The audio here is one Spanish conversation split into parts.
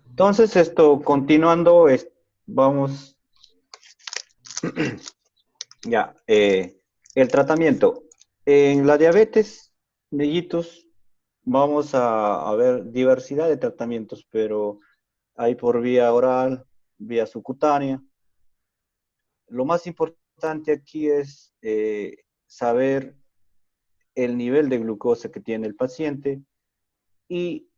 Entonces, continuando, vamos, ya, el tratamiento. En la diabetes mellitus vamos a ver diversidad de tratamientos, pero hay por vía oral, vía subcutánea. Lo más importante aquí es saber el nivel de glucosa que tiene el paciente y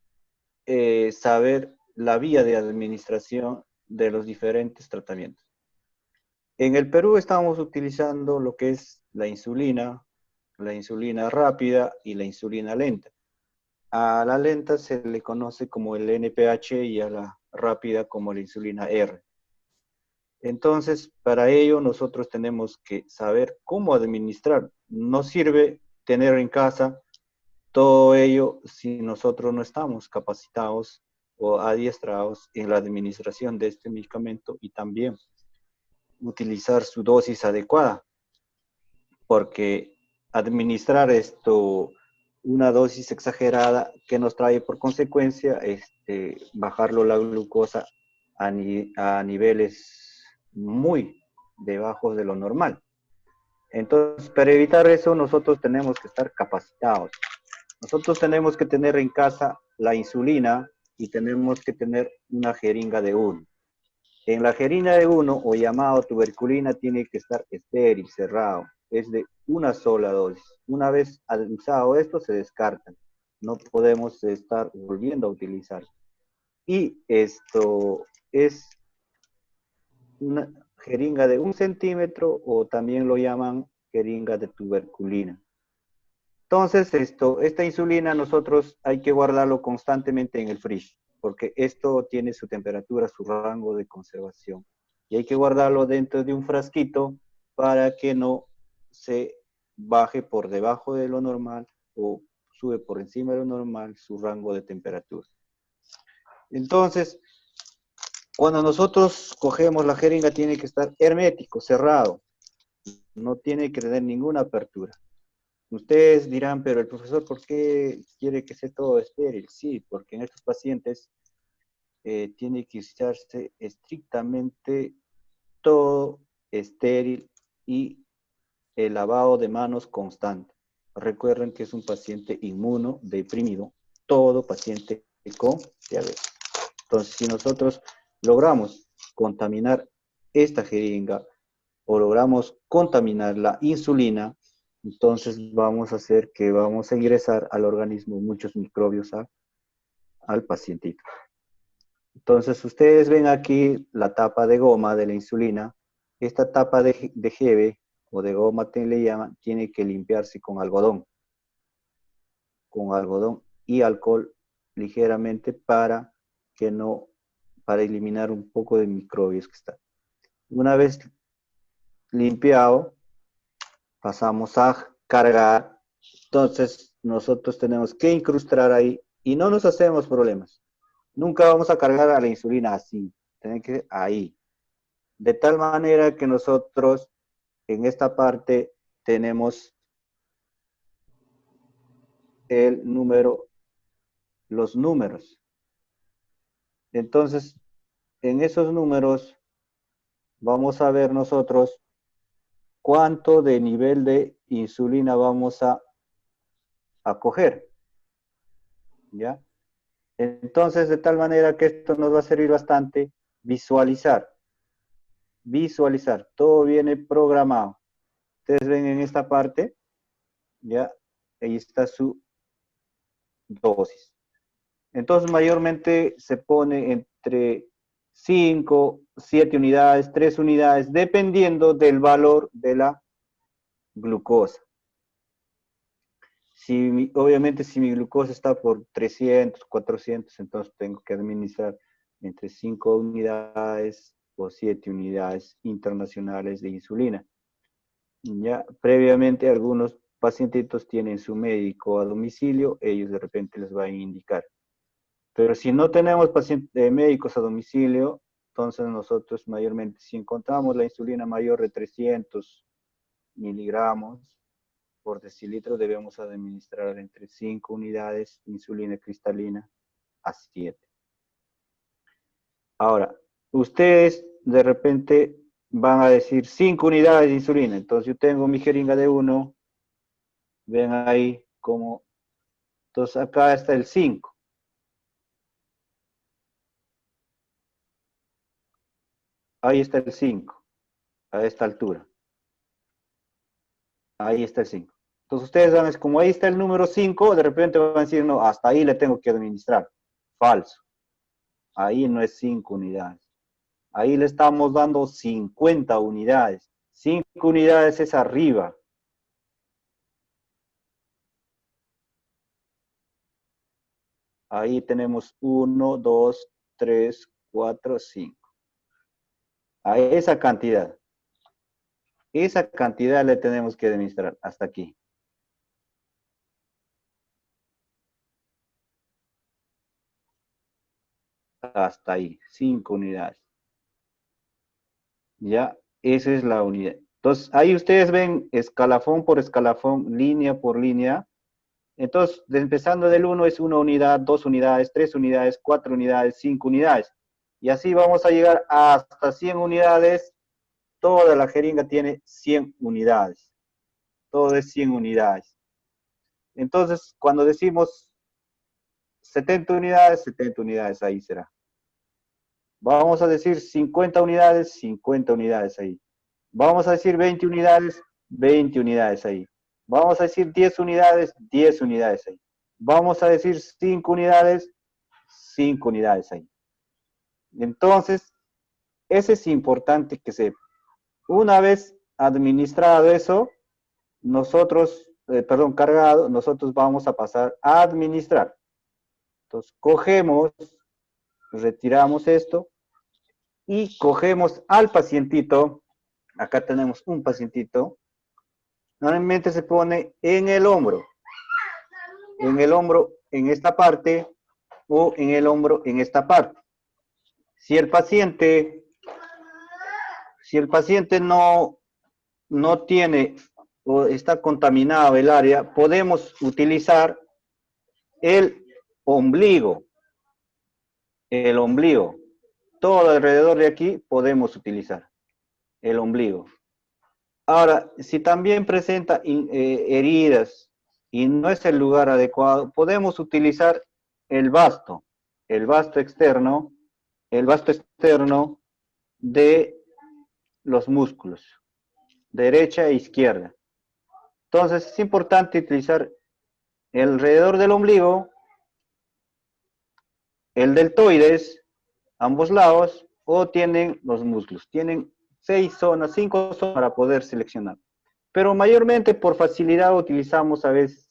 saber la vía de administración de los diferentes tratamientos. En el Perú estamos utilizando lo que es la insulina rápida y la insulina lenta. A la lenta se le conoce como el NPH y a la rápida como la insulina R. Entonces, para ello nosotros tenemos que saber cómo administrar. No sirve tener en casa todo ello si nosotros no estamos capacitados o adiestrados en la administración de este medicamento y también utilizar su dosis adecuada, porque administrar una dosis exagerada que nos trae por consecuencia bajarlo la glucosa a niveles muy debajo de lo normal. Entonces, para evitar eso, nosotros tenemos que estar capacitados. Nosotros tenemos que tener en casa la insulina y tenemos que tener una jeringa de uno. En la jeringa de uno, o llamado tuberculina, tiene que estar estéril, cerrado. Es de una sola dosis. Una vez usado esto, se descartan. No podemos estar volviendo a utilizar. Y esto es una jeringa de 1 centímetro o también lo llaman jeringa de tuberculina. Entonces, esta insulina nosotros hay que guardarlo constantemente en el fridge, porque esto tiene su temperatura, su rango de conservación. Y hay que guardarlo dentro de un frasquito para que no se baje por debajo de lo normal o sube por encima de lo normal su rango de temperatura. Entonces, cuando nosotros cogemos la jeringa tiene que estar hermético, cerrado, no tiene que tener ninguna apertura. Ustedes dirán, pero el profesor, ¿por qué quiere que sea todo estéril? Sí, porque en estos pacientes tiene que usarse estrictamente todo estéril y el lavado de manos constante. Recuerden que es un paciente inmunodeprimido, todo paciente con diabetes. Entonces, si nosotros logramos contaminar esta jeringa o logramos contaminar la insulina, entonces vamos a hacer que vamos a ingresar al organismo muchos microbios al pacientito. Entonces ustedes ven aquí la tapa de goma de la insulina. Esta tapa de jeve o de goma le llaman, tiene que limpiarse con algodón y alcohol ligeramente que no, para eliminar un poco de microbios que están. Una vez limpiado, pasamos a cargar. Entonces, nosotros tenemos que incrustar ahí y no nos hacemos problemas. Nunca vamos a cargar a la insulina así, tiene que ser ahí. De tal manera que nosotros en esta parte tenemos el número, los números. Entonces, en esos números vamos a ver nosotros cuánto de nivel de insulina vamos a coger, ¿ya? Entonces, de tal manera que esto nos va a servir bastante visualizar. Visualizar, todo viene programado. Ustedes ven en esta parte, ya, ahí está su dosis. Entonces, mayormente se pone entre 5, 7 unidades, 3 unidades, dependiendo del valor de la glucosa. Obviamente, si mi glucosa está por 300, 400, entonces tengo que administrar entre 5 unidades o 7 unidades internacionales de insulina. Ya previamente algunos pacientitos tienen su médico a domicilio, ellos de repente les van a indicar. Pero si no tenemos médicos a domicilio, entonces nosotros mayormente, si encontramos la insulina mayor de 300 miligramos por decilitro, debemos administrar entre 5 unidades de insulina cristalina a 7. Ahora, ustedes de repente van a decir 5 unidades de insulina. Entonces yo tengo mi jeringa de 1, ven ahí como, entonces acá está el 5. Ahí está el 5, a esta altura. Ahí está el 5. Entonces ustedes van a decir, como ahí está el número 5, de repente van a decir, no, hasta ahí le tengo que administrar. Falso. Ahí no es 5 unidades. Ahí le estamos dando 50 unidades. 5 unidades es arriba. Ahí tenemos 1, 2, 3, 4, 5. A esa cantidad. Esa cantidad le tenemos que administrar hasta aquí. Hasta ahí, 5 unidades. Ya, esa es la unidad. Entonces, ahí ustedes ven escalafón por escalafón, línea por línea. Entonces, empezando del 1 es 1 unidad, 2 unidades, 3 unidades, 4 unidades, 5 unidades. Y así vamos a llegar hasta 100 unidades. Toda la jeringa tiene 100 unidades. Todo es 100 unidades. Entonces, cuando decimos 70 unidades ahí será. Vamos a decir 50 unidades, 50 unidades ahí. Vamos a decir 20 unidades, 20 unidades ahí. Vamos a decir 10 unidades, 10 unidades ahí. Vamos a decir 5 unidades, 5 unidades ahí. Entonces, eso es importante que sepa. Una vez administrado eso, nosotros, cargado, nosotros vamos a pasar a administrar. Entonces, cogemos, retiramos esto y cogemos al pacientito. Acá tenemos un pacientito. Normalmente se pone en el hombro en esta parte o en el hombro en esta parte. Si el paciente, si el paciente no tiene o está contaminado el área, podemos utilizar el ombligo, el ombligo. Todo alrededor de aquí podemos utilizar el ombligo. Ahora, si también presenta heridas y no es el lugar adecuado, podemos utilizar el basto externo, el basto externo de los músculos, derecha e izquierda. Entonces, es importante utilizar alrededor del ombligo, el deltoides, ambos lados, o tienen los músculos. Tienen 6 zonas, 5 zonas para poder seleccionar. Pero mayormente por facilidad utilizamos a veces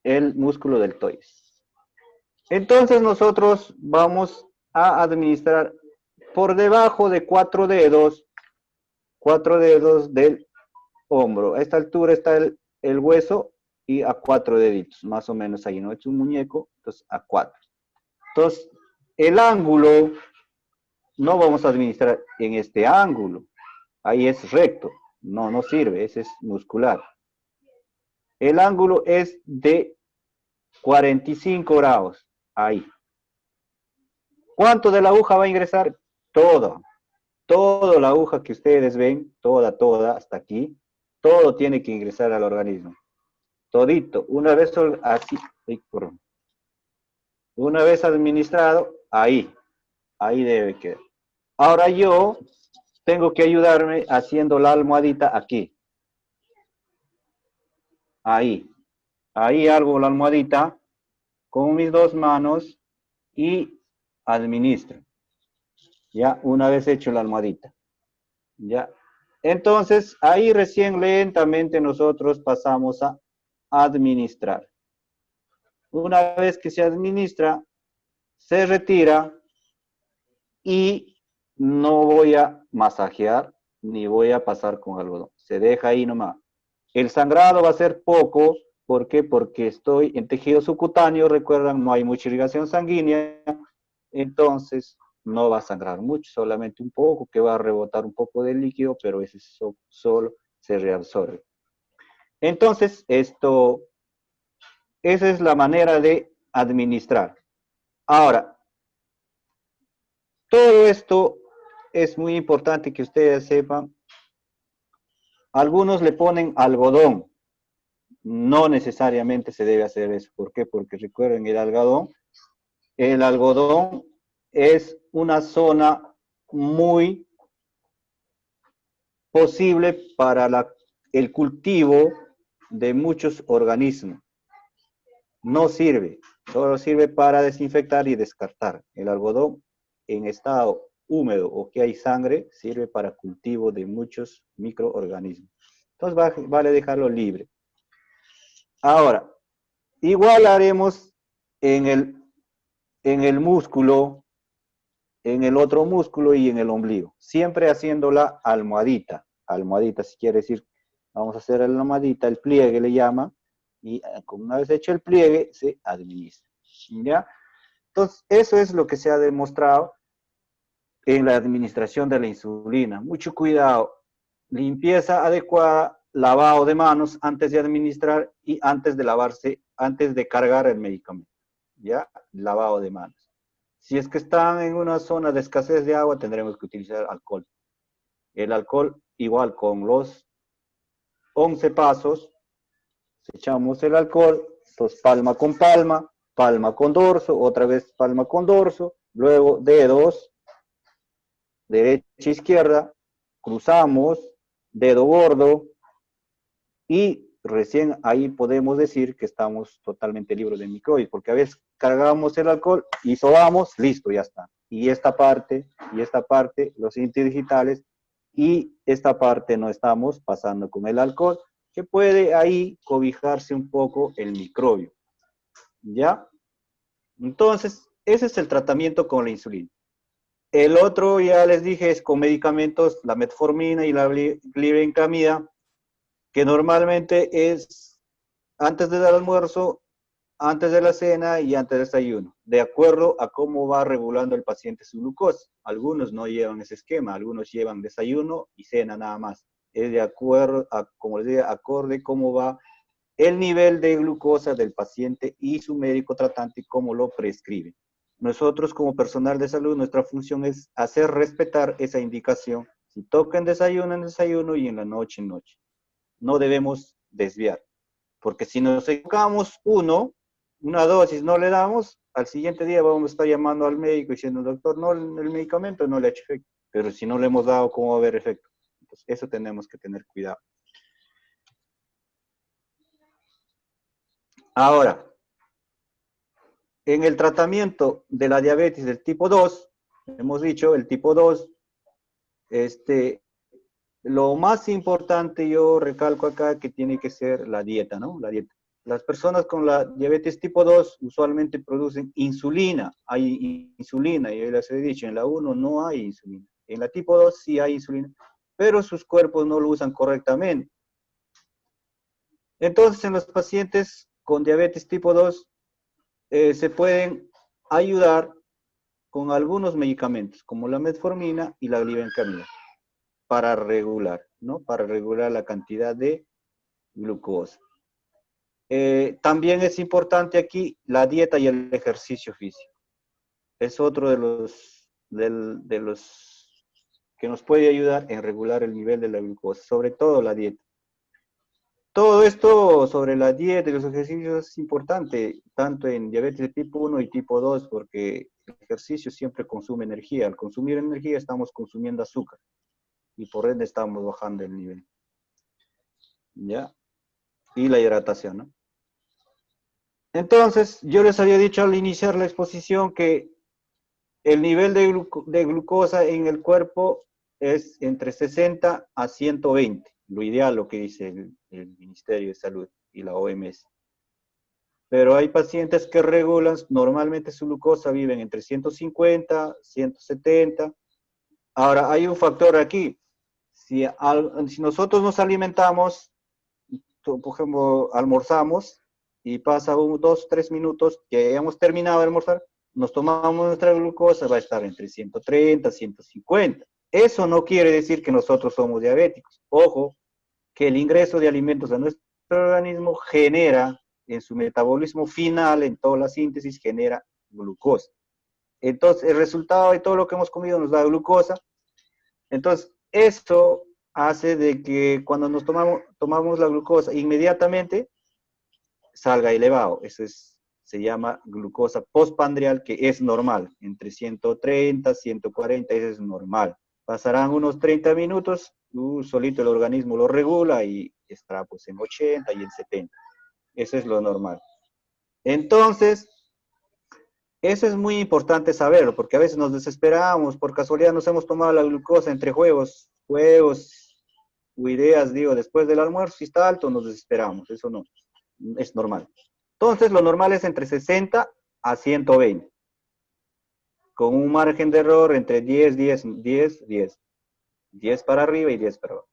el músculo deltoides. Entonces nosotros vamos a administrar por debajo de 4 dedos del hombro. A esta altura está el hueso y a 4 deditos, más o menos ahí, ¿no? Es un muñeco, entonces a 4. Entonces, el ángulo no vamos a administrar en este ángulo. Ahí es recto. No sirve, ese es muscular. El ángulo es de 45 grados. Ahí. ¿Cuánto de la aguja va a ingresar? Todo. Toda la aguja que ustedes ven, toda, hasta aquí, todo tiene que ingresar al organismo. Todito. Una vez administrado, ahí debe quedar. Ahora yo tengo que ayudarme haciendo la almohadita aquí. Ahí hago la almohadita con mis 2 manos y administro. Ya, una vez hecho la almohadita. Ya. Entonces, ahí recién lentamente nosotros pasamos a administrar. Una vez que se administra, se retira y no voy a masajear ni voy a pasar con algodón. Se deja ahí nomás. El sangrado va a ser poco. ¿Por qué? Porque estoy en tejido subcutáneo. Recuerdan, no hay mucha irrigación sanguínea. Entonces, no va a sangrar mucho, solamente un poco, que va a rebotar un poco de líquido, pero ese solo se reabsorbe. Entonces, esa es la manera de administrar. Ahora, Todo esto es muy importante que ustedes sepan. Algunos le ponen algodón. No necesariamente se debe hacer eso. ¿Por qué? Porque recuerden, el algodón es una zona muy posible para el cultivo de muchos organismos. No sirve, solo sirve para desinfectar y descartar. El algodón en estado húmedo o que hay sangre sirve para cultivo de muchos microorganismos. Entonces vale dejarlo libre. Ahora, igual haremos en el músculo, en el otro músculo y en el ombligo, siempre haciendo la almohadita. Almohadita, si quiere decir, vamos a hacer la almohadita, el pliegue le llama, y una vez hecho el pliegue, se administra. ¿Ya? Entonces, eso es lo que se ha demostrado en la administración de la insulina. Mucho cuidado, limpieza adecuada, lavado de manos antes de administrar y antes de lavarse, antes de cargar el medicamento. ¿Ya? Lavado de manos. Si es que están en una zona de escasez de agua, tendremos que utilizar alcohol. El alcohol, igual con los 11 pasos, echamos el alcohol, entonces palma con dorso, otra vez palma con dorso, luego dedos, derecha, izquierda, cruzamos, dedo gordo, y recién ahí podemos decir que estamos totalmente libres de microbios, porque a veces cargamos el alcohol y sobamos, listo, ya está. Y esta parte, los interdigitales, y esta parte no estamos pasando con el alcohol, que puede ahí cobijarse un poco el microbio. ¿Ya? Entonces, ese es el tratamiento con la insulina. El otro, ya les dije, es con medicamentos, la metformina y la glibenclamida, que normalmente es antes del almuerzo, antes de la cena y antes del desayuno, de acuerdo a cómo va regulando el paciente su glucosa. Algunos no llevan ese esquema, algunos llevan desayuno y cena nada más. Es de acuerdo a, como les digo, acorde cómo va el nivel de glucosa del paciente y su médico tratante cómo lo prescribe. Nosotros como personal de salud, nuestra función es hacer respetar esa indicación. Si toca en desayuno y en la noche en noche. No debemos desviar, porque si nos equivocamos una dosis no le damos, al siguiente día vamos a estar llamando al médico diciendo, doctor, no, el medicamento no le ha hecho efecto, pero si no le hemos dado, ¿cómo va a haber efecto? Entonces, eso tenemos que tener cuidado. Ahora, en el tratamiento de la diabetes del tipo 2, hemos dicho, el tipo 2, lo más importante yo recalco acá que tiene que ser la dieta, ¿no? La dieta. Las personas con la diabetes tipo 2 usualmente producen insulina. Hay insulina, yo les he dicho, en la 1 no hay insulina. En la tipo 2 sí hay insulina, pero sus cuerpos no lo usan correctamente. Entonces, en los pacientes con diabetes tipo 2 se pueden ayudar con algunos medicamentos, como la metformina y la glibenclamida, para regular, ¿no? Para regular la cantidad de glucosa. También es importante aquí la dieta y el ejercicio físico. Es otro de los que nos puede ayudar en regular el nivel de la glucosa, sobre todo la dieta. Todo esto sobre la dieta y los ejercicios es importante, tanto en diabetes de tipo 1 y tipo 2, porque el ejercicio siempre consume energía. Al consumir energía estamos consumiendo azúcar y por ende estamos bajando el nivel. ¿Ya? Y la hidratación, ¿no? Entonces, yo les había dicho al iniciar la exposición que el nivel de glucosa en el cuerpo es entre 60 a 120, lo ideal, lo que dice el Ministerio de Salud y la OMS. Pero hay pacientes que regulan, normalmente su glucosa viven entre 150, 170. Ahora, hay un factor aquí. Si nosotros nos alimentamos, por ejemplo, almorzamos, y pasa 2, 3 minutos que hayamos terminado de almorzar, nos tomamos nuestra glucosa, va a estar entre 130, 150. Eso no quiere decir que nosotros somos diabéticos. Ojo, que el ingreso de alimentos a nuestro organismo genera, en su metabolismo final, en toda la síntesis, genera glucosa. Entonces, el resultado de todo lo que hemos comido nos da glucosa. Entonces, esto hace de que cuando nos tomamos la glucosa, inmediatamente salga elevado. Se llama glucosa postprandial, que es normal, entre 130, 140, eso es normal. Pasarán unos 30 minutos, solito el organismo lo regula y estará pues en 80 y en 70. Eso es lo normal. Entonces, eso es muy importante saberlo, porque a veces nos desesperamos, por casualidad nos hemos tomado la glucosa entre juegos o ideas, digo, después del almuerzo, si está alto, nos desesperamos, eso no, es normal. Entonces, lo normal es entre 60 a 120, con un margen de error entre 10, 10, 10, 10, 10 para arriba y 10 para abajo.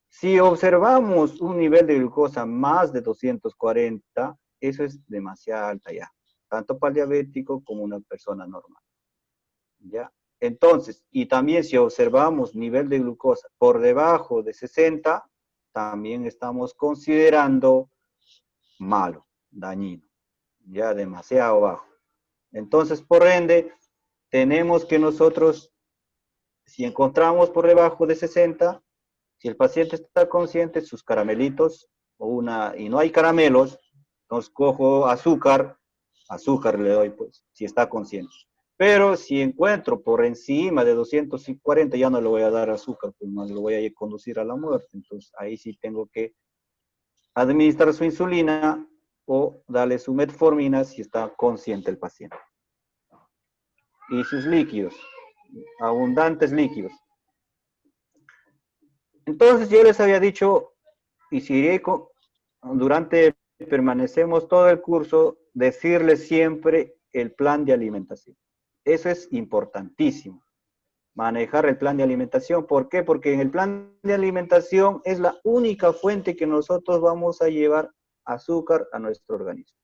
Si observamos un nivel de glucosa más de 240, eso es demasiado alta ya, tanto para el diabético como una persona normal. ¿Ya? Entonces, y también si observamos nivel de glucosa por debajo de 60, también estamos considerando malo, dañino, ya demasiado bajo. Entonces, por ende, tenemos que nosotros, si encontramos por debajo de 60, si el paciente está consciente, sus caramelitos, y no hay caramelos, entonces cojo azúcar le doy, pues, si está consciente. Pero si encuentro por encima de 240, ya no le voy a dar azúcar, pues más lo voy a conducir a la muerte. Entonces ahí sí tengo que administrar su insulina o darle su metformina si está consciente el paciente. Y sus líquidos, abundantes líquidos. Entonces yo les había dicho, y si durante permanecemos todo el curso, decirles siempre el plan de alimentación. Eso es importantísimo, manejar el plan de alimentación. ¿Por qué? Porque en el plan de alimentación es la única fuente que nosotros vamos a llevar azúcar a nuestro organismo.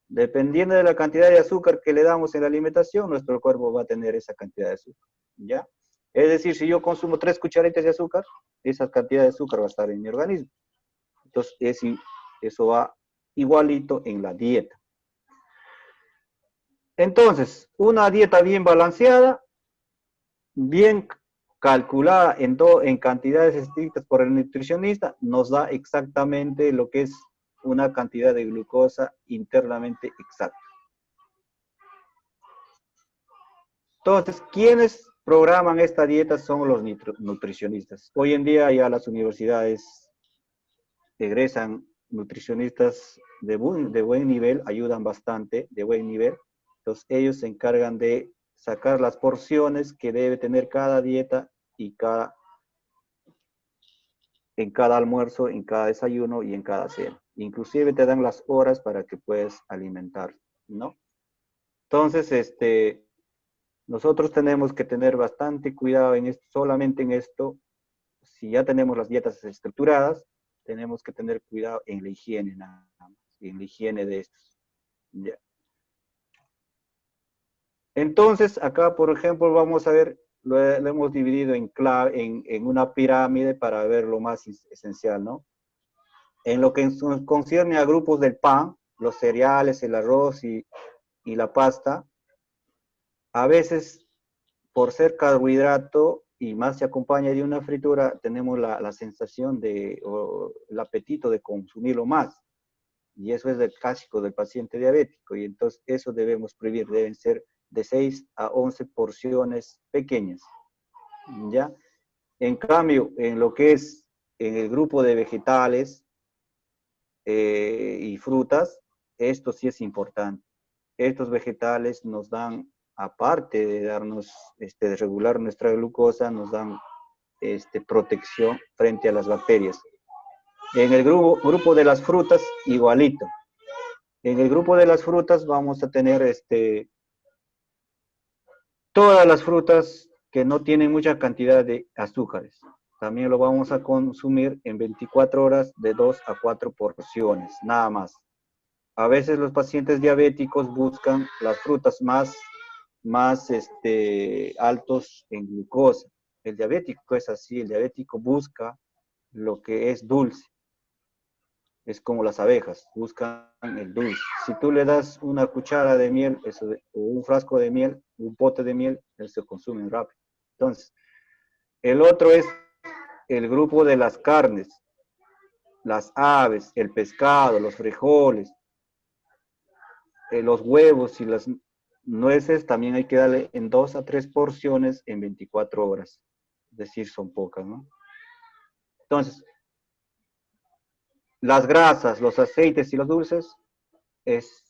Dependiendo de la cantidad de azúcar que le damos en la alimentación, nuestro cuerpo va a tener esa cantidad de azúcar, ¿ya? Es decir, si yo consumo 3 cucharitas de azúcar, esa cantidad de azúcar va a estar en mi organismo. Entonces, eso va igualito en la dieta. Entonces, una dieta bien balanceada, bien calculada en cantidades estrictas por el nutricionista, nos da exactamente lo que es una cantidad de glucosa internamente exacta. Entonces, ¿quiénes programan esta dieta? Son los nutricionistas. Hoy en día ya las universidades egresan nutricionistas de buen nivel, ayudan bastante, de buen nivel. Entonces, ellos se encargan de sacar las porciones que debe tener cada dieta y en cada almuerzo, en cada desayuno y en cada cena. Inclusive te dan las horas para que puedas alimentar, ¿no? Entonces, nosotros tenemos que tener bastante cuidado en esto, solamente en esto. Si ya tenemos las dietas estructuradas, tenemos que tener cuidado en la higiene nada más, en la higiene de estos. Ya. Entonces, acá, por ejemplo, vamos a ver, lo hemos dividido en una pirámide para ver lo más esencial, ¿no? En lo que concierne a grupos del pan, los cereales, el arroz y la pasta, a veces por ser carbohidrato y más se acompaña de una fritura, tenemos la sensación o el apetito de consumirlo más. Y eso es el clásico del paciente diabético. Y entonces eso debemos prohibir. Deben ser de 6 a 11 porciones pequeñas. ¿Ya? En cambio, en lo que es en el grupo de vegetales y frutas, esto sí es importante. Estos vegetales nos dan, aparte de darnos, de regular nuestra glucosa, nos dan protección frente a las bacterias. En el grupo de las frutas, igualito. En el grupo de las frutas vamos a tener todas las frutas que no tienen mucha cantidad de azúcares. También lo vamos a consumir en 24 horas de 2 a 4 porciones, nada más. A veces los pacientes diabéticos buscan las frutas más altos en glucosa. El diabético es así, el diabético busca lo que es dulce. Es como las abejas, buscan el dulce. Si tú le das una cuchara de miel o un frasco de miel, un pote de miel, él se consume rápido. Entonces, el otro es el grupo de las carnes, las aves, el pescado, los frijoles, los huevos y las nueces también hay que darle en 2 a 3 porciones en 24 horas. Es decir, son pocas, ¿no? Entonces, las grasas, los aceites y los dulces es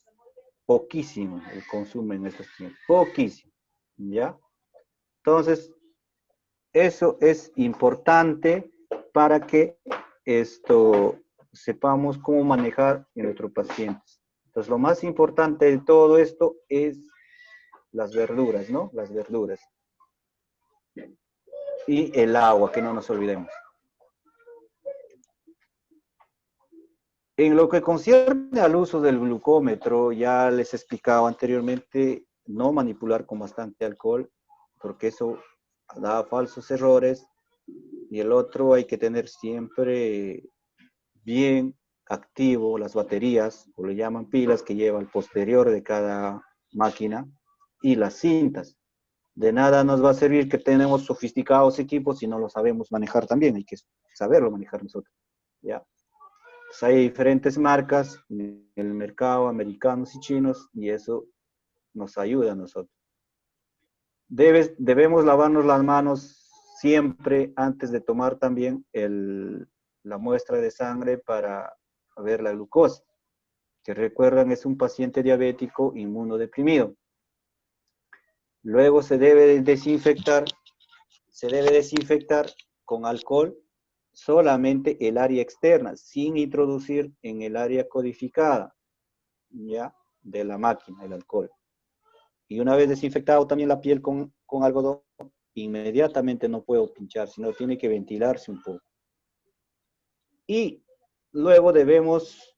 poquísimo el consumo en estos tiempos, poquísimo, ¿ya? Entonces, eso es importante para que esto sepamos cómo manejar en nuestros pacientes. Entonces, lo más importante de todo esto es las verduras, ¿no? Las verduras. Y el agua, que no nos olvidemos. En lo que concierne al uso del glucómetro, ya les he explicado anteriormente, no manipular con bastante alcohol, porque eso da falsos errores. Y el otro, hay que tener siempre bien activo las baterías, o le llaman pilas, que lleva al posterior de cada máquina, y las cintas. De nada nos va a servir que tenemos sofisticados equipos si no lo sabemos manejar también, hay que saberlo manejar nosotros, ¿ya? Pues hay diferentes marcas en el mercado, americanos y chinos, y eso nos ayuda a nosotros. Debemos lavarnos las manos siempre antes de tomar también la muestra de sangre para ver la glucosa, que recuerdan es un paciente diabético inmunodeprimido. Luego se debe desinfectar con alcohol solamente el área externa, sin introducir en el área codificada, ¿ya? De la máquina, el alcohol. Y una vez desinfectado también la piel con algodón, inmediatamente no puedo pinchar, sino tiene que ventilarse un poco. Y luego debemos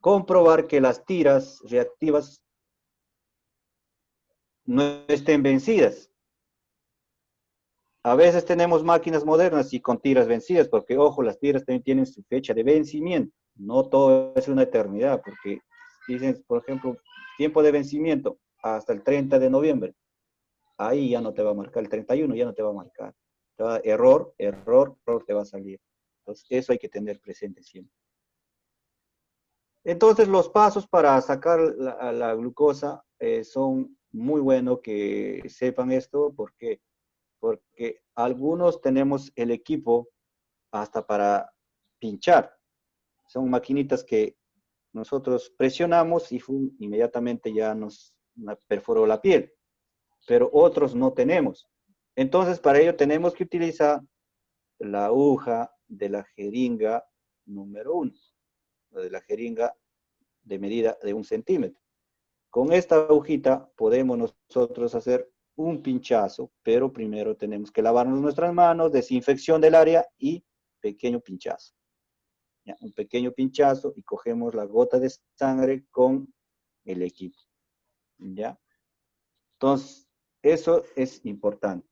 comprobar que las tiras reactivas no estén vencidas. A veces tenemos máquinas modernas y con tiras vencidas, porque ojo, las tiras también tienen su fecha de vencimiento. No todo es una eternidad, porque dicen, por ejemplo, tiempo de vencimiento hasta el 30 de noviembre. Ahí ya no te va a marcar, el 31 ya no te va a marcar. Error, error, error te va a salir. Entonces, eso hay que tener presente siempre. Entonces, los pasos para sacar la glucosa son muy buenos que sepan esto, porque algunos tenemos el equipo hasta para pinchar. Son maquinitas que nosotros presionamos y inmediatamente ya nos perforó la piel, pero otros no tenemos. Entonces, para ello tenemos que utilizar la aguja de la jeringa número 1, de la jeringa de medida de 1 centímetro. Con esta agujita podemos nosotros hacer un pinchazo, pero primero tenemos que lavarnos nuestras manos, desinfección del área y pequeño pinchazo. ¿Ya? Un pequeño pinchazo y cogemos la gota de sangre con el equipo. ¿Ya? Entonces, eso es importante.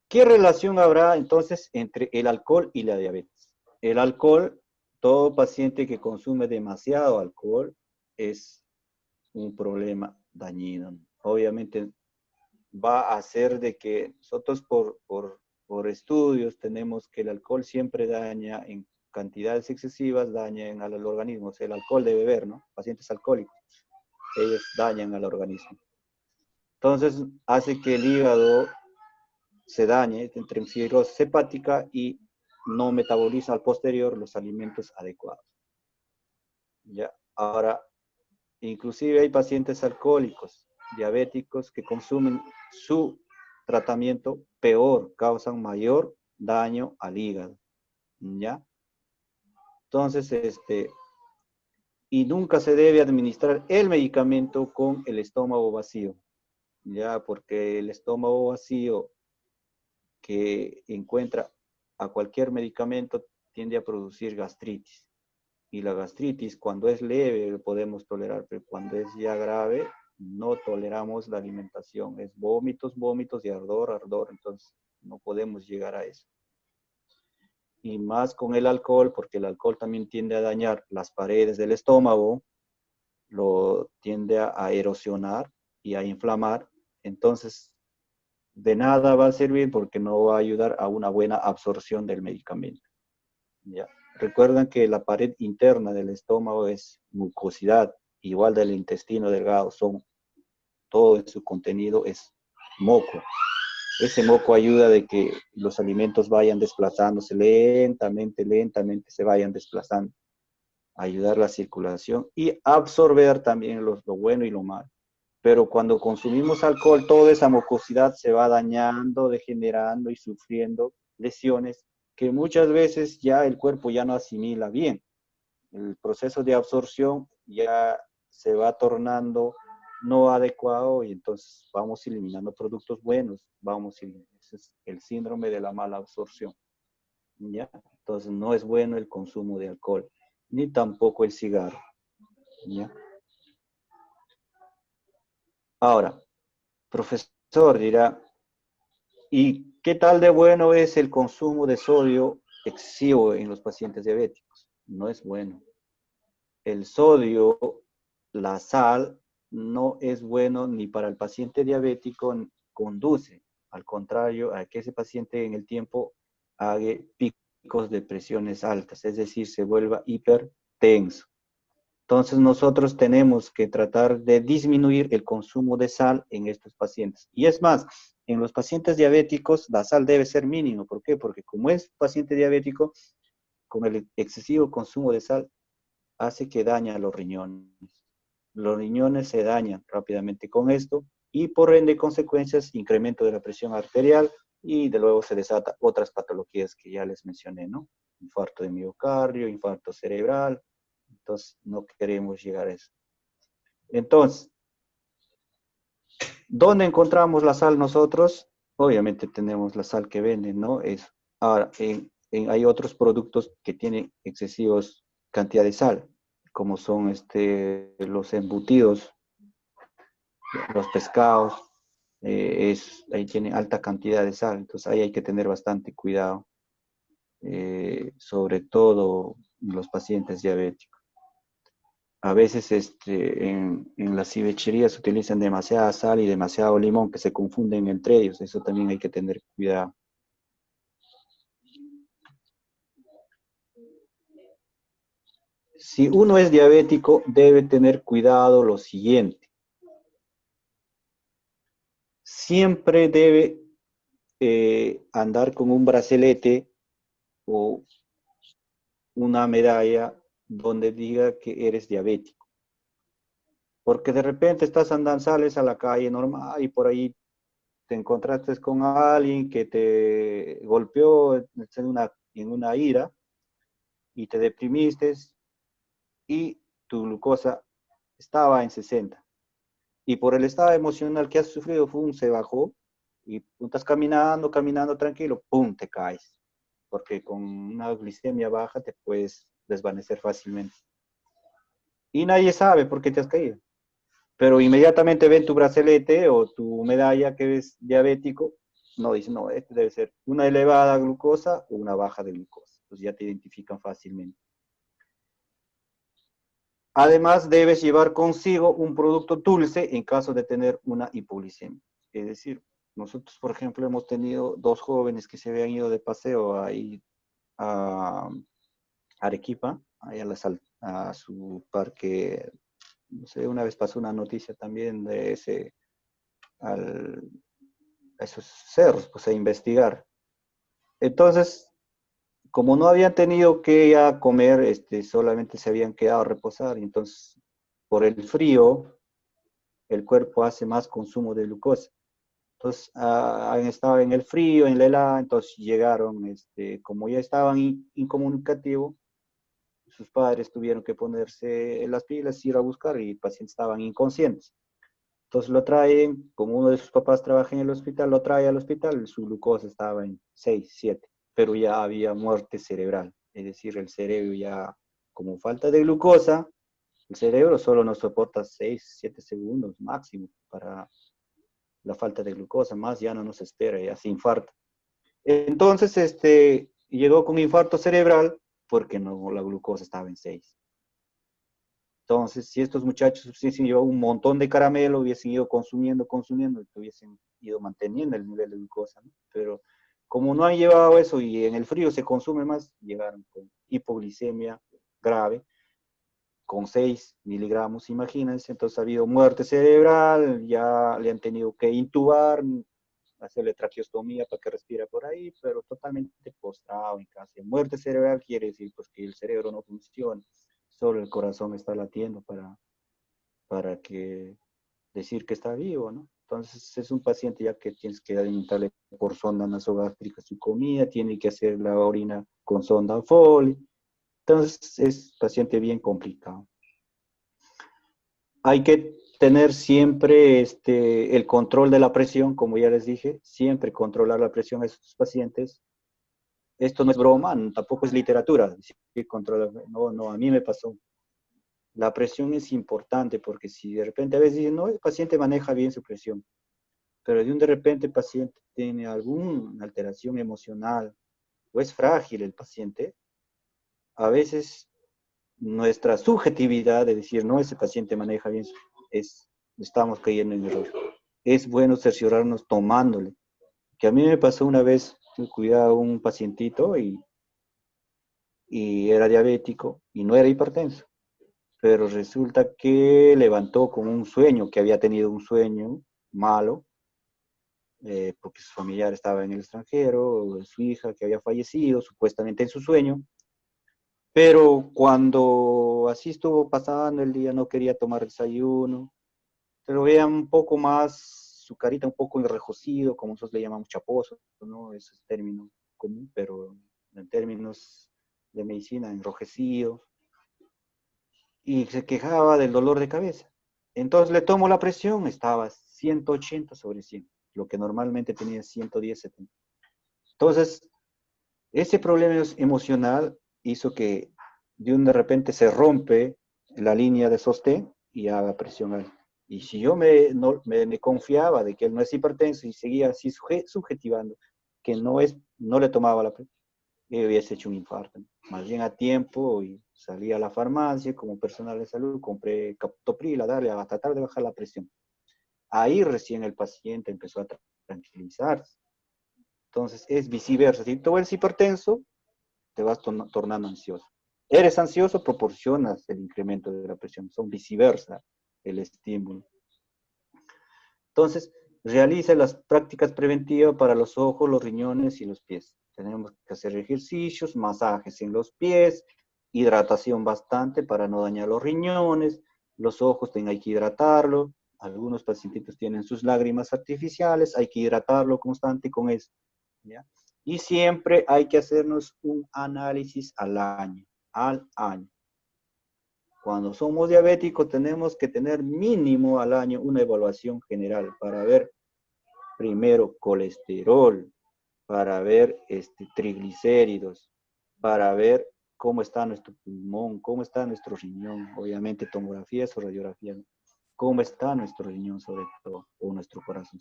¿Qué relación habrá entonces entre el alcohol y la diabetes? El alcohol, todo paciente que consume demasiado alcohol es un problema dañino. Obviamente va a hacer de que nosotros por estudios tenemos que el alcohol siempre daña en cantidades excesivas, dañan al organismo. O sea, el alcohol de beber, ¿no? Pacientes alcohólicos, ellos dañan al organismo. Entonces hace que el hígado se dañe entre cirrosis hepática y no metaboliza al posterior los alimentos adecuados. ¿Ya? Ahora, inclusive hay pacientes alcohólicos, diabéticos, que consumen su tratamiento peor, causan mayor daño al hígado, ¿ya? Entonces, y nunca se debe administrar el medicamento con el estómago vacío, ¿ya? Porque el estómago vacío que encuentra a cualquier medicamento tiende a producir gastritis. Y la gastritis, cuando es leve, podemos tolerar, pero cuando es ya grave, no toleramos la alimentación. Es vómitos, vómitos y ardor, ardor. Entonces, no podemos llegar a eso. y más con el alcohol, porque el alcohol también tiende a dañar las paredes del estómago, lo tiende a erosionar y a inflamar. Entonces, de nada va a servir porque no va a ayudar a una buena absorción del medicamento. ¿Ya? Recuerdan que la pared interna del estómago es mucosidad, igual del intestino delgado, todo en su contenido es moco. Ese moco ayuda de que los alimentos vayan desplazándose lentamente, lentamente se vayan desplazando, ayudar la circulación y absorber también lo bueno y lo malo. Pero cuando consumimos alcohol, toda esa mucosidad se va dañando, degenerando y sufriendo lesiones que muchas veces ya el cuerpo ya no asimila bien. El proceso de absorción ya se va tornando no adecuado y entonces vamos eliminando productos buenos, ese es el síndrome de la mala absorción, ¿ya? Entonces no es bueno el consumo de alcohol, ni tampoco el cigarro, ¿ya? Ahora, profesor dirá, ¿y qué tal de bueno es el consumo de sodio excesivo en los pacientes diabéticos? No es bueno. El sodio, la sal, no es bueno ni para el paciente diabético, conduce, al contrario, a que ese paciente en el tiempo haga picos de presiones altas, es decir, se vuelva hipertenso. Entonces nosotros tenemos que tratar de disminuir el consumo de sal en estos pacientes. Y es más, en los pacientes diabéticos la sal debe ser mínimo. ¿Por qué? Porque como es paciente diabético, con el excesivo consumo de sal hace que daña los riñones. Los riñones se dañan rápidamente con esto y por ende consecuencias, incremento de la presión arterial y de luego se desata otras patologías que ya les mencioné, ¿no? Infarto de miocardio, infarto cerebral. Entonces no queremos llegar a eso. Entonces, ¿dónde encontramos la sal nosotros? Obviamente tenemos la sal que venden, ¿no? Ahora, hay otros productos que tienen excesivos cantidad de sal, como son los embutidos, los pescados, ahí tienen alta cantidad de sal, entonces ahí hay que tener bastante cuidado, sobre todo en los pacientes diabéticos. A veces en las cevicherías utilizan demasiada sal y demasiado limón que se confunden entre ellos. Eso también hay que tener cuidado. Si uno es diabético, debe tener cuidado lo siguiente. Siempre debe andar con un bracelete o una medalla donde diga que eres diabético. Porque de repente estás andando, sales a la calle normal y por ahí te encontraste con alguien que te golpeó en una ira y te deprimiste y tu glucosa estaba en 60. Y por el estado emocional que has sufrido, se bajó y tú estás caminando, caminando tranquilo, ¡pum!, te caes. Porque con una glicemia baja te puedes desvanecer fácilmente. Y nadie sabe por qué te has caído. Pero inmediatamente ven tu brazalete o tu medalla que es diabético, no, dicen, no, este debe ser una elevada glucosa o una baja de glucosa. Entonces ya te identifican fácilmente. Además, debes llevar consigo un producto dulce en caso de tener una hipoglicemia. Es decir, nosotros, por ejemplo, hemos tenido dos jóvenes que se habían ido de paseo ahí a Arequipa, ahí a su parque. No sé, una vez pasó una noticia también de al, a esos cerros, pues a investigar. Entonces, como no habían tenido que ya comer, solamente se habían quedado a reposar, y entonces por el frío, el cuerpo hace más consumo de glucosa. Entonces, han estado en el frío, en la helada, entonces llegaron, como ya estaban incomunicativos, sus padres tuvieron que ponerse las pilas, ir a buscar, y pacientes estaban inconscientes. Entonces lo traen, como uno de sus papás trabaja en el hospital, lo trae al hospital, su glucosa estaba en 6, 7, pero ya había muerte cerebral, es decir, el cerebro ya, como falta de glucosa, el cerebro solo nos soporta 6, 7 segundos máximo para la falta de glucosa, más ya no nos espera, ya se infarta. Entonces, y llegó con infarto cerebral porque no, la glucosa estaba en 6. Entonces, si estos muchachos hubiesen llevado un montón de caramelo, hubiesen ido consumiendo, hubiesen ido manteniendo el nivel de glucosa, ¿no? Pero como no han llevado eso y en el frío se consume más, llegaron con hipoglicemia grave, con 6 miligramos, imagínense. Entonces ha habido muerte cerebral, ya le han tenido que intubar, hacerle traqueostomía para que respire por ahí, pero totalmente postrado en casa. Muerte cerebral quiere decir pues, que el cerebro no funciona, solo el corazón está latiendo para que decir que está vivo, ¿no? Entonces es un paciente ya que tienes que alimentarle por sonda nasogástrica su comida, tiene que hacer la orina con sonda Foley. Entonces es paciente bien complicado. Hay que tener siempre el control de la presión, como ya les dije, siempre controlar la presión de sus pacientes. Esto no es broma, tampoco es literatura. No, no, a mí me pasó. La presión es importante porque si de repente a veces dicen, no, el paciente maneja bien su presión, pero de repente el paciente tiene alguna alteración emocional o es frágil el paciente, a veces nuestra subjetividad de decir, no, ese paciente maneja bien, estamos cayendo en error. Es bueno cerciorarnos tomándole. Que a mí me pasó una vez, cuidaba a un pacientito y era diabético y no era hipertenso, pero resulta que levantó con un sueño, que había tenido un sueño malo, porque su familiar estaba en el extranjero, su hija que había fallecido, supuestamente en su sueño, pero cuando así estuvo pasando el día, no quería tomar desayuno, pero veía un poco más, su carita un poco enrojecido, como nosotros le llamamos chaposo, ¿no? Ese es término común, pero en términos de medicina, enrojecido, y se quejaba del dolor de cabeza. Entonces le tomo la presión, estaba 180/100, lo que normalmente tenía 110/70. Entonces, ese problema emocional hizo que de repente se rompe la línea de sostén y haga presión alta. Y si yo me confiaba de que él no es hipertenso y seguía así subjetivando que no le tomaba la presión, hubiese hecho un infarto. Más bien a tiempo y salí a la farmacia como personal de salud, compré captopril a darle a tratar de bajar la presión. Ahí recién el paciente empezó a tranquilizarse. Entonces es viceversa. Si tú eres hipertenso, te vas tornando ansioso. Eres ansioso, proporcionas el incremento de la presión. Son viceversa el estímulo. Entonces, realiza las prácticas preventivas para los ojos, los riñones y los pies. Tenemos que hacer ejercicios, masajes en los pies, hidratación bastante para no dañar los riñones, los ojos hay que hidratarlo. Algunos pacientitos tienen sus lágrimas artificiales, hay que hidratarlo constante con eso. ¿Ya? Y siempre hay que hacernos un análisis al año. Cuando somos diabéticos tenemos que tener mínimo al año una evaluación general para ver primero colesterol, para ver triglicéridos, para ver cómo está nuestro pulmón, cómo está nuestro riñón, obviamente tomografías o radiografías, cómo está nuestro riñón sobre todo, o nuestro corazón.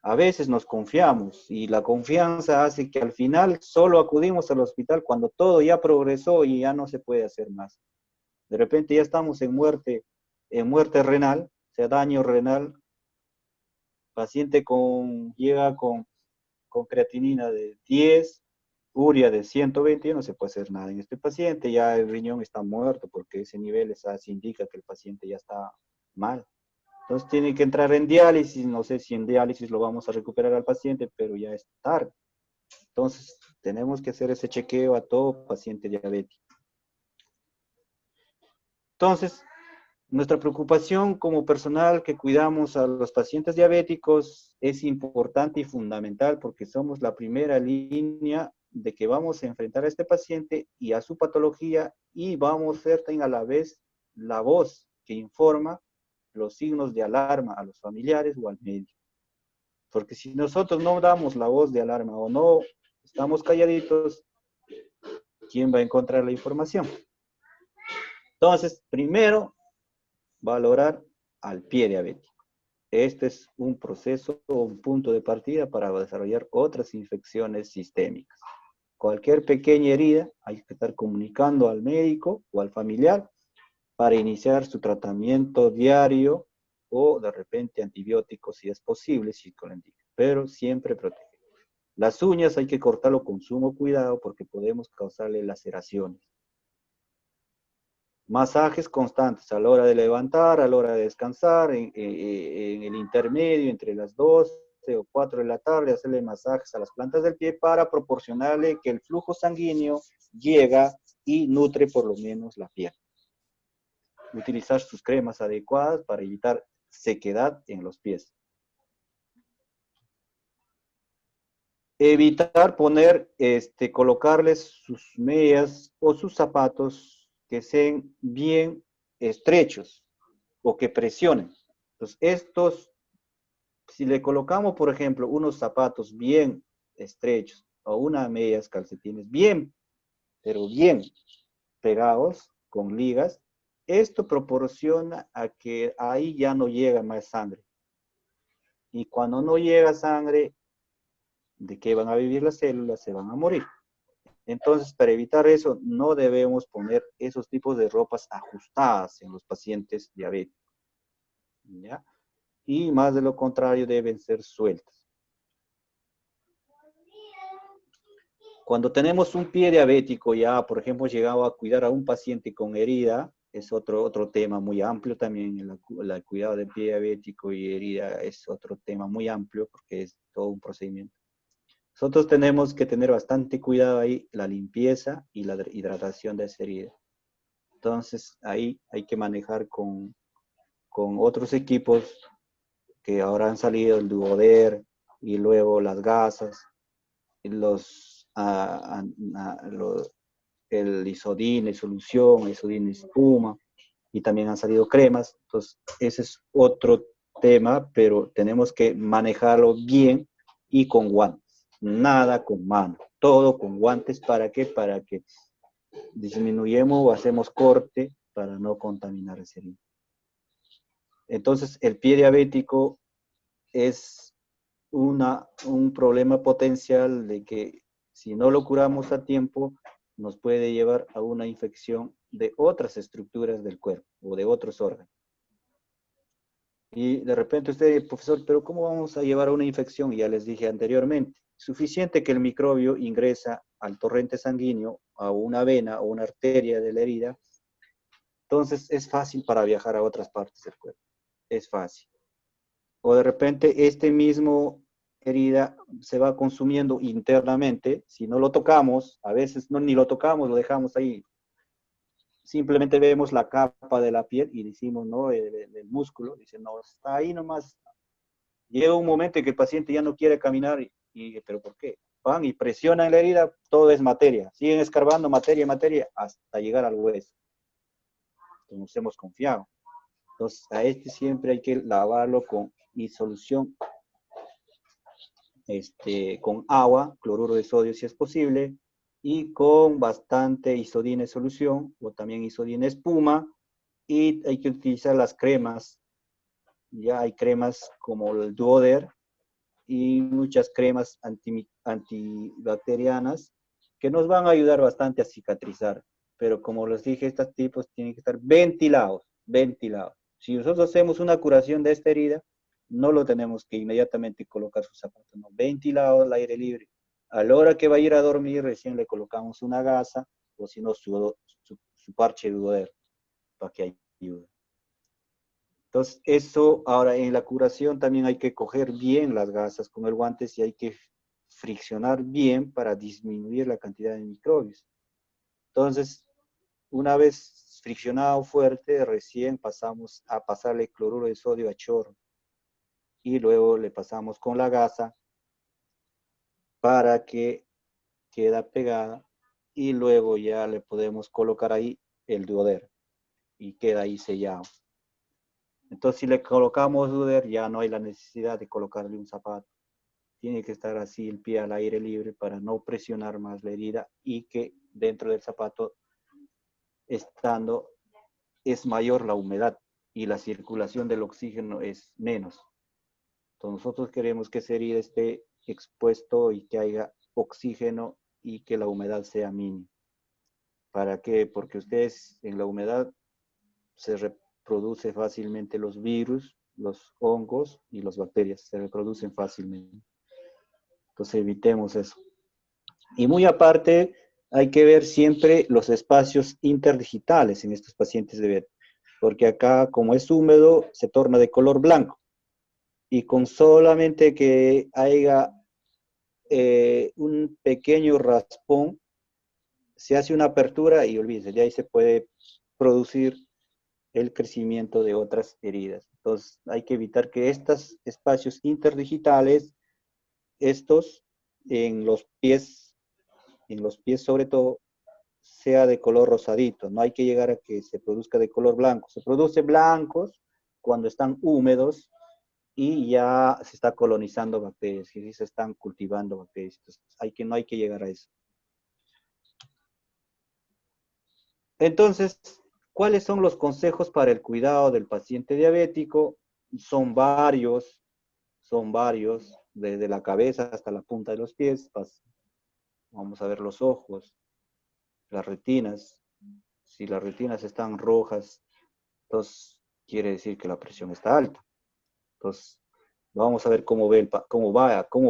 A veces nos confiamos y la confianza hace que al final solo acudimos al hospital cuando todo ya progresó y ya no se puede hacer más. De repente ya estamos en muerte renal, o sea, daño renal, paciente llega con creatinina de 10, urea de 120, ya no se puede hacer nada en este paciente, ya el riñón está muerto porque ese nivel indica que el paciente ya está mal. Entonces tiene que entrar en diálisis, no sé si en diálisis lo vamos a recuperar al paciente, pero ya es tarde. Entonces tenemos que hacer ese chequeo a todo paciente diabético. Entonces, nuestra preocupación como personal que cuidamos a los pacientes diabéticos es importante y fundamental porque somos la primera línea de que vamos a enfrentar a este paciente y a su patología y vamos a ser a la vez la voz que informa los signos de alarma a los familiares o al médico. Porque si nosotros no damos la voz de alarma o no estamos calladitos, ¿quién va a encontrar la información? Entonces, primero, valorar al pie diabético. Este es un proceso o un punto de partida para desarrollar otras infecciones sistémicas. Cualquier pequeña herida hay que estar comunicando al médico o al familiar para iniciar su tratamiento diario o de repente antibióticos si es posible, si lo indica, pero siempre proteger. Las uñas hay que cortarlo con sumo cuidado porque podemos causarle laceraciones. Masajes constantes a la hora de levantar, a la hora de descansar, en el intermedio, entre las 12 o 4 de la tarde, hacerle masajes a las plantas del pie para proporcionarle que el flujo sanguíneo llega y nutre por lo menos la piel. Utilizar sus cremas adecuadas para evitar sequedad en los pies. Evitar poner, colocarles sus medias o sus zapatos que sean bien estrechos o que presionen. Entonces, estos, si le colocamos, por ejemplo, unos zapatos bien estrechos o unas medias calcetines bien, pero bien pegados con ligas, esto proporciona a que ahí ya no llega más sangre. Y cuando no llega sangre, ¿de qué van a vivir las células? Se van a morir. Entonces, para evitar eso, no debemos poner esos tipos de ropas ajustadas en los pacientes diabéticos, ¿ya? Y más de lo contrario, deben ser sueltas. Cuando tenemos un pie diabético, ya, por ejemplo, llegado a cuidar a un paciente con herida, es otro tema muy amplio también. El cuidado del pie diabético y herida es otro tema muy amplio porque es todo un procedimiento. Nosotros tenemos que tener bastante cuidado ahí, la limpieza y la hidratación de esa herida. Entonces, ahí hay que manejar con otros equipos que ahora han salido, el Duoder y luego las gasas, el isodine solución, isodine espuma, y también han salido cremas. Entonces, ese es otro tema, pero tenemos que manejarlo bien y con guantes. Nada con mano, todo con guantes. ¿Para qué? Para que disminuyamos o hacemos corte para no contaminar ese herida. Entonces, el pie diabético es un problema potencial de que si no lo curamos a tiempo, nos puede llevar a una infección de otras estructuras del cuerpo o de otros órganos. Y de repente usted, profesor, pero ¿cómo vamos a llevar a una infección? Ya les dije anteriormente, suficiente que el microbio ingresa al torrente sanguíneo, a una vena o una arteria de la herida, entonces es fácil para viajar a otras partes del cuerpo. Es fácil. O de repente este mismo herida se va consumiendo internamente, si no lo tocamos, a veces no, ni lo tocamos, lo dejamos ahí, simplemente vemos la capa de la piel y decimos, no, el músculo, dice, no, está ahí nomás. Llega un momento en que el paciente ya no quiere caminar, ¿pero por qué? Van y presionan la herida, todo es materia, siguen escarbando materia, materia, hasta llegar al hueso. Entonces nos hemos confiado. Entonces a este siempre hay que lavarlo con disolución, con agua, cloruro de sodio si es posible, y con bastante isodine solución, o también isodine espuma, y hay que utilizar las cremas. Ya hay cremas como el Duoder y muchas cremas antibacterianas que nos van a ayudar bastante a cicatrizar. Pero como les dije, estos tipos tienen que estar ventilados, ventilados. Si nosotros hacemos una curación de esta herida, no lo tenemos que inmediatamente colocar sus zapatos, no, ventilado al aire libre. A la hora que va a ir a dormir, recién le colocamos una gasa o si no su parche de Duoder para que ayude. Entonces, eso ahora en la curación también hay que coger bien las gasas con el guante y hay que friccionar bien para disminuir la cantidad de microbios. Entonces, una vez friccionado fuerte, recién pasamos a pasarle cloruro de sodio a chorro y luego le pasamos con la gasa para que quede pegada y luego ya le podemos colocar ahí el Duoder y queda ahí sellado. Entonces, si le colocamos Duoder, ya no hay la necesidad de colocarle un zapato. Tiene que estar así el pie al aire libre para no presionar más la herida y que dentro del zapato estando es mayor la humedad y la circulación del oxígeno es menos. Entonces nosotros queremos que esa herida esté expuesto y que haya oxígeno y que la humedad sea mínima. ¿Para qué? Porque ustedes en la humedad se reproduce fácilmente los virus, los hongos y las bacterias, se reproducen fácilmente. Entonces evitemos eso. Y muy aparte, hay que ver siempre los espacios interdigitales en estos pacientes de diabetes, porque acá, como es húmedo, se torna de color blanco. Y con solamente que haya un pequeño raspón, se hace una apertura y olvídese, de ahí se puede producir el crecimiento de otras heridas. Entonces, hay que evitar que estos espacios interdigitales, estos en los pies sobre todo, sea de color rosadito. No hay que llegar a que se produzca de color blanco. Se produce blancos cuando están húmedos y ya se está colonizando bacterias, y se están cultivando bacterias. Entonces, no hay que llegar a eso. Entonces, ¿cuáles son los consejos para el cuidado del paciente diabético? Son varios, desde la cabeza hasta la punta de los pies. Vamos a ver los ojos, las retinas. Si las retinas están rojas, entonces quiere decir que la presión está alta. Entonces, vamos a ver cómo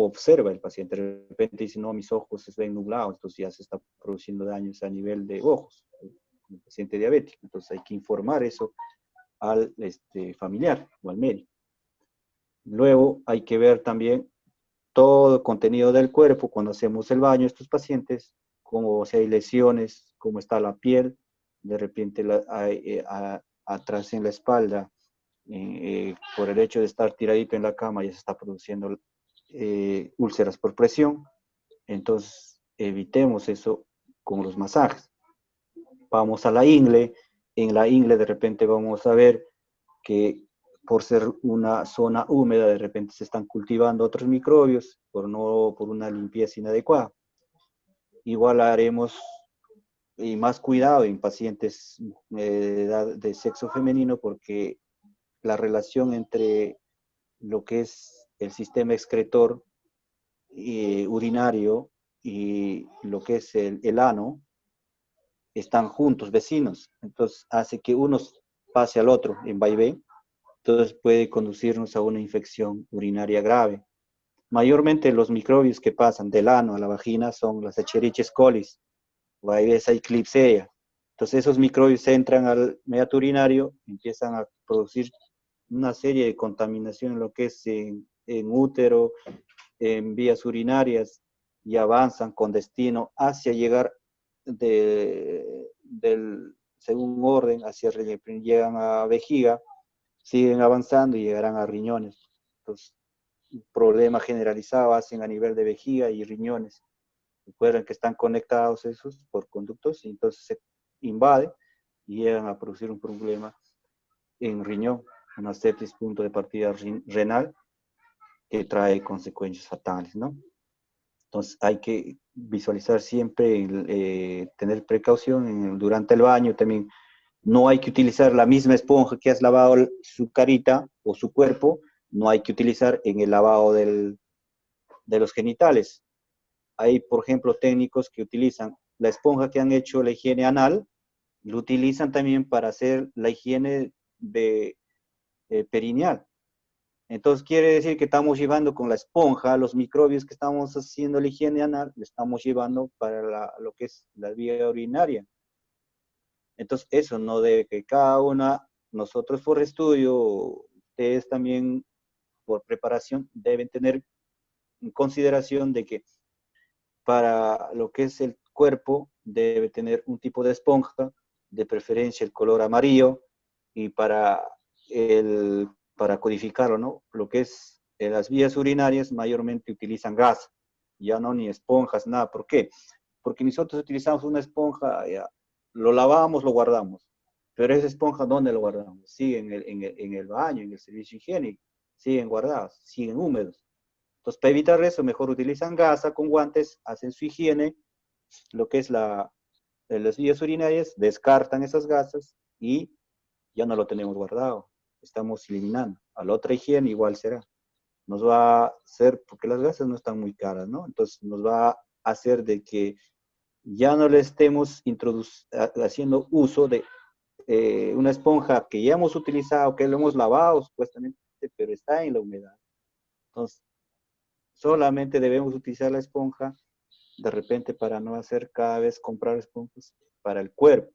observa el paciente. De repente dice, no, mis ojos se ven nublados, entonces ya se está produciendo daños a nivel de ojos, el paciente diabético. Entonces hay que informar eso al familiar o al médico. Luego hay que ver también todo el contenido del cuerpo cuando hacemos el baño a estos pacientes, como si hay lesiones, cómo está la piel, de repente atrás en la espalda, por el hecho de estar tiradito en la cama ya se está produciendo úlceras por presión. Entonces evitemos eso con los masajes. Vamos a la ingle. En la ingle de repente vamos a ver que por ser una zona húmeda de repente se están cultivando otros microbios por una limpieza inadecuada. Igual haremos y más cuidado en pacientes de sexo femenino, porque la relación entre lo que es el sistema excretor urinario y lo que es el ano están juntos, vecinos. Entonces hace que uno pase al otro en vaivén. Entonces puede conducirnos a una infección urinaria grave. Mayormente los microbios que pasan del ano a la vagina son las Escherichia coli, o esa Klebsiella. Entonces esos microbios entran al meato urinario, empiezan a producir una serie de contaminación en lo que es en útero, en vías urinarias, y avanzan con destino hacia llegar según orden, llegan a vejiga, siguen avanzando y llegarán a riñones. Entonces, un problema generalizado hacen a nivel de vejiga y riñones. Recuerden que están conectados esos por conductos y entonces se invade y llegan a producir un problema en riñón, una sepsis, punto de partida renal, que trae consecuencias fatales, ¿no? Entonces hay que visualizar siempre, tener precaución durante el baño también. No hay que utilizar la misma esponja que has lavado su carita o su cuerpo, no hay que utilizar en el lavado de los genitales. Hay, por ejemplo, técnicos que utilizan la esponja que han hecho la higiene anal, lo utilizan también para hacer la higiene perineal. Entonces quiere decir que estamos llevando con la esponja los microbios que estamos haciendo la higiene anal, le estamos llevando para lo que es la vía urinaria. Entonces eso no debe, que cada una, nosotros por estudio, ustedes también por preparación, deben tener en consideración de que para lo que es el cuerpo debe tener un tipo de esponja, de preferencia el color amarillo, y para codificarlo, ¿no? Lo que es las vías urinarias mayormente utilizan gas, ya no ni esponjas, nada. ¿Por qué? Porque nosotros utilizamos una esponja, ya, lo lavamos, lo guardamos, pero esa esponja, ¿dónde lo guardamos? Sigue en el baño, en el servicio higiénico, siguen guardados, siguen húmedos. Entonces, para evitar eso, mejor utilizan gasa con guantes, hacen su higiene, lo que es las vías urinarias, descartan esas gasas y ya no lo tenemos guardado, estamos eliminando. A la otra higiene igual será. Nos va a hacer, porque las gasas no están muy caras, ¿no? Entonces nos va hacer de que ya no le estemos haciendo uso de una esponja que ya hemos utilizado, que lo hemos lavado supuestamente, pero está en la humedad. Entonces, solamente debemos utilizar la esponja de repente para no hacer cada vez comprar esponjas para el cuerpo,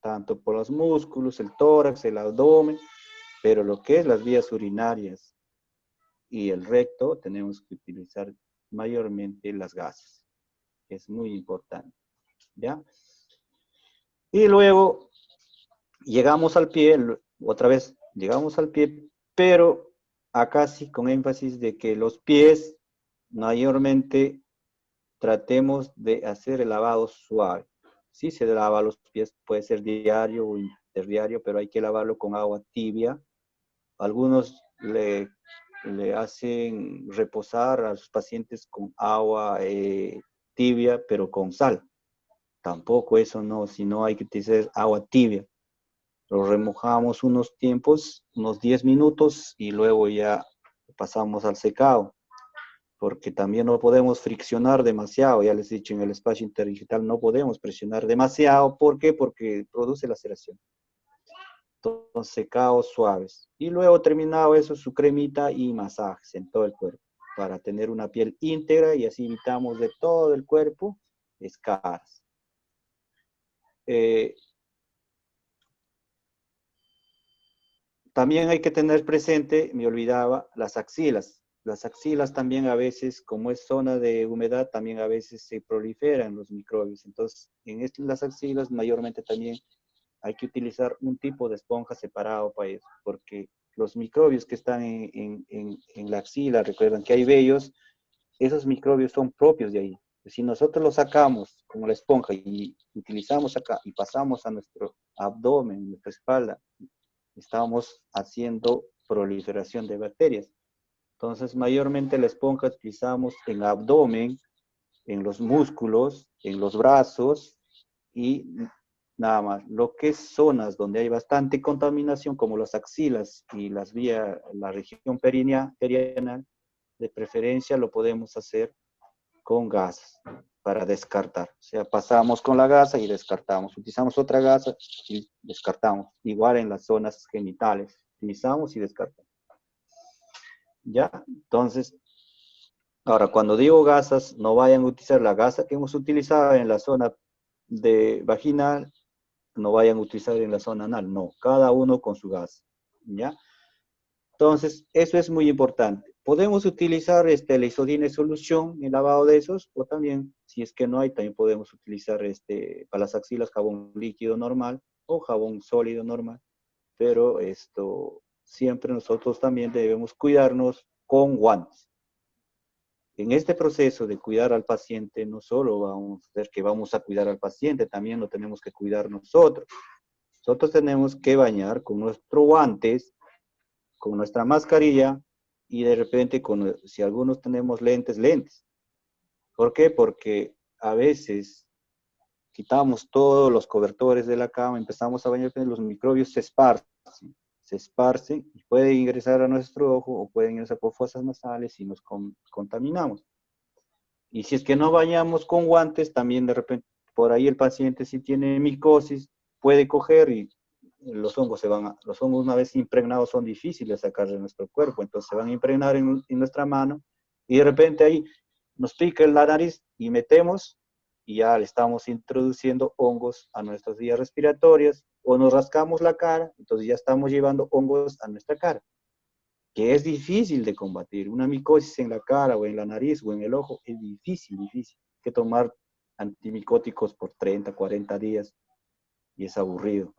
tanto por los músculos, el tórax, el abdomen, pero lo que es las vías urinarias y el recto, tenemos que utilizar mayormente las gasas. Es muy importante, ¿ya? Y luego llegamos al pie, otra vez llegamos al pie, pero acá sí con énfasis de que los pies mayormente tratemos de hacer el lavado suave. Sí se lava los pies, puede ser diario o interdiario, pero hay que lavarlo con agua tibia. Algunos le hacen reposar a sus pacientes con agua tibia, pero con sal. Tampoco eso no, sino hay que utilizar agua tibia. Lo remojamos unos tiempos, unos 10 minutos, y luego ya pasamos al secado, porque también no podemos friccionar demasiado. Ya les he dicho, en el espacio interdigital no podemos presionar demasiado. ¿Por qué? Porque produce laceración. Entonces, secados suaves. Y luego, terminado eso, su cremita y masajes en todo el cuerpo, para tener una piel íntegra y así evitamos de todo el cuerpo escaras. También hay que tener presente, me olvidaba, las axilas. Las axilas también a veces, como es zona de humedad, también a veces se proliferan los microbios. Entonces, en las axilas mayormente también hay que utilizar un tipo de esponja separado para eso, porque los microbios que están en la axila, recuerdan que hay vellos, esos microbios son propios de ahí. Si nosotros los sacamos como la esponja y utilizamos acá y pasamos a nuestro abdomen, nuestra espalda, estamos haciendo proliferación de bacterias. Entonces, mayormente la esponja utilizamos en abdomen, en los músculos, en los brazos y nada más. Lo que es zonas donde hay bastante contaminación, como las axilas y las vías, la región perianal, de preferencia lo podemos hacer con gasas para descartar. O sea, pasamos con la gasa y descartamos. Utilizamos otra gasa y descartamos. Igual en las zonas genitales. Utilizamos y descartamos. ¿Ya? Entonces, ahora, cuando digo gasas, no vayan a utilizar la gasa que hemos utilizado en la zona de vaginal, no vayan a utilizar en la zona anal. No, cada uno con su gasa. ¿Ya? Entonces, eso es muy importante. Podemos utilizar la isodina en solución en lavado de esos, o también, si es que no hay, también podemos utilizar para las axilas jabón líquido normal o jabón sólido normal. Pero siempre nosotros también debemos cuidarnos con guantes. En este proceso de cuidar al paciente, no solo vamos a ver que vamos a cuidar al paciente, también lo tenemos que cuidar nosotros. Nosotros tenemos que bañar con nuestros guantes, con nuestra mascarilla y de repente, si algunos tenemos lentes, lentes. ¿Por qué? Porque a veces quitamos todos los cobertores de la cama, empezamos a bañar, los microbios se esparcen y pueden ingresar a nuestro ojo o pueden ingresar por fosas nasales y nos contaminamos. Y si es que no bañamos con guantes, también de repente por ahí el paciente, si tiene micosis, puede coger y los hongos los hongos una vez impregnados son difíciles de sacar de nuestro cuerpo, entonces se van a impregnar en nuestra mano y de repente ahí nos pica la nariz y metemos y ya le estamos introduciendo hongos a nuestras vías respiratorias, o nos rascamos la cara, entonces ya estamos llevando hongos a nuestra cara, que es difícil de combatir. Una micosis en la cara o en la nariz o en el ojo es difícil. Hay que tomar antimicóticos por 30, 40 días y es aburrido.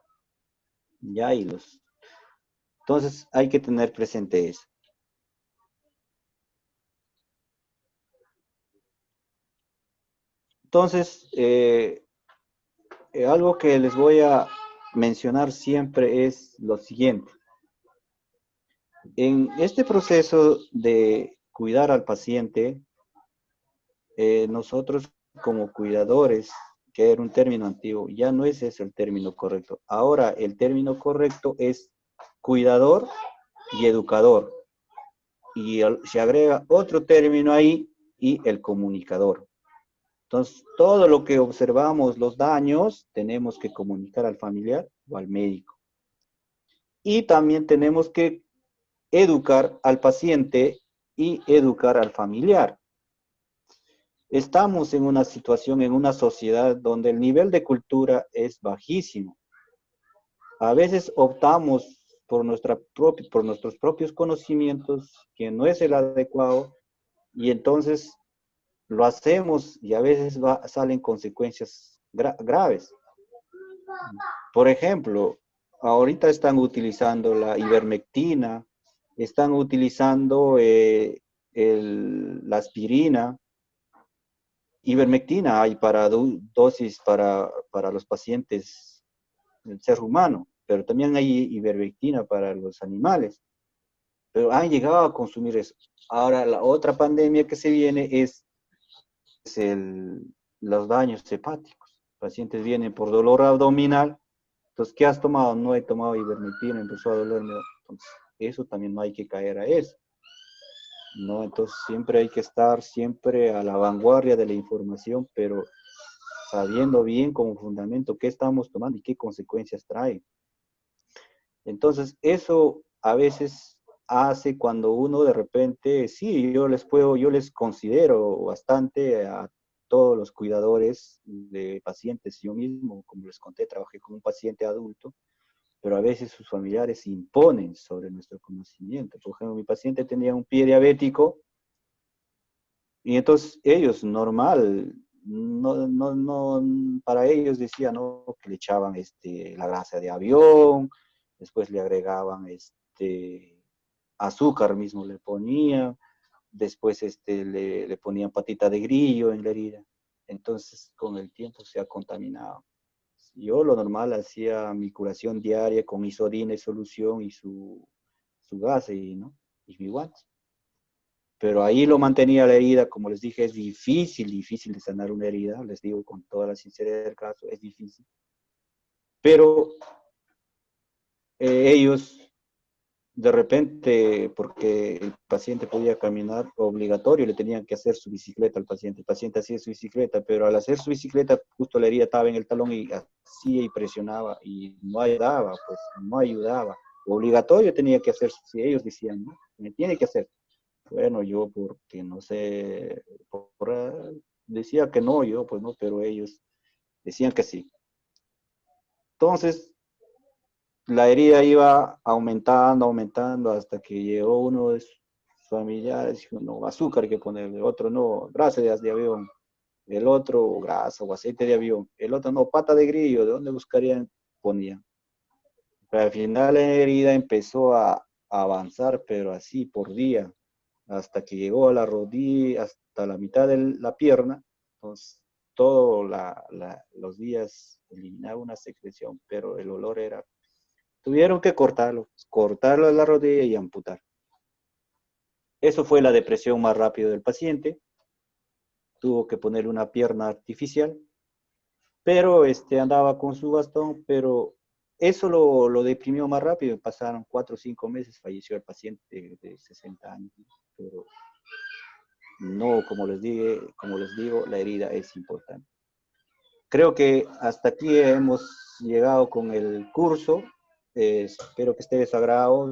Ya, entonces hay que tener presente eso. Entonces, algo que les voy a mencionar siempre es lo siguiente. En este proceso de cuidar al paciente, nosotros como cuidadores, que era un término antiguo, ya no es ese el término correcto. Ahora el término correcto es cuidador y educador. Y se agrega otro término ahí, y el comunicador. Entonces, todo lo que observamos, los daños, tenemos que comunicar al familiar o al médico. Y también tenemos que educar al paciente y educar al familiar. Estamos en una situación, en una sociedad donde el nivel de cultura es bajísimo. A veces optamos por nuestros propios conocimientos, que no es el adecuado, y entonces lo hacemos y a veces salen consecuencias graves. Por ejemplo, ahorita están utilizando la ivermectina, están utilizando la aspirina. Ivermectina hay para dosis para los pacientes del ser humano, pero también hay ivermectina para los animales. Pero han llegado a consumir eso. Ahora, la otra pandemia que se viene es los daños hepáticos. Pacientes vienen por dolor abdominal. Entonces, ¿qué has tomado? No he tomado ivermectina, empezó a dolerme. Entonces, eso también no hay que caer a eso, ¿no? Entonces, siempre hay que estar siempre a la vanguardia de la información, pero sabiendo bien como fundamento qué estamos tomando y qué consecuencias trae. Entonces, eso a veces hace cuando uno de repente, sí, yo les considero bastante a todos los cuidadores de pacientes. Yo mismo, como les conté, trabajé con un paciente adulto, pero a veces sus familiares imponen sobre nuestro conocimiento. Por ejemplo, mi paciente tenía un pie diabético y entonces ellos, normal, para ellos decían, ¿no? Que le echaban la grasa de avión, después le agregaban azúcar mismo le ponían, después le ponían patita de grillo en la herida. Entonces, con el tiempo se ha contaminado. Yo lo normal hacía mi curación diaria con isodina y solución y su gas ¿no? Y mi guante. Pero ahí lo mantenía la herida, como les dije, es difícil de sanar una herida, les digo con toda la sinceridad del caso, es difícil. Pero ellos, de repente, porque el paciente podía caminar obligatorio, le tenían que hacer su bicicleta al paciente. El paciente hacía su bicicleta, pero al hacer su bicicleta, justo la herida estaba en el talón y hacía y presionaba y no ayudaba, pues no ayudaba. Obligatorio tenía que hacer, si ellos decían, ¿no? Me tiene que hacer. Bueno, yo porque no sé, decía que no, yo pues no, pero ellos decían que sí. Entonces, la herida iba aumentando hasta que llegó uno de sus familiares y dijo, no, azúcar hay que ponerle, otro no, grasa de avión, el otro grasa o aceite de avión, el otro no, pata de grillo, ¿de dónde buscarían? Ponían. Pero al final la herida empezó a avanzar, pero así por día, hasta que llegó a la rodilla, hasta la mitad de la pierna. Entonces, todos los días eliminaba una secreción, pero el olor era... Tuvieron que cortarlo de la rodilla y amputar. Eso fue la depresión más rápida del paciente. Tuvo que ponerle una pierna artificial, pero andaba con su bastón, pero eso lo deprimió más rápido. Pasaron 4 o 5 meses, falleció el paciente de 60 años, pero no, como les digo, la herida es importante. Creo que hasta aquí hemos llegado con el curso. Espero que esté de su agrado.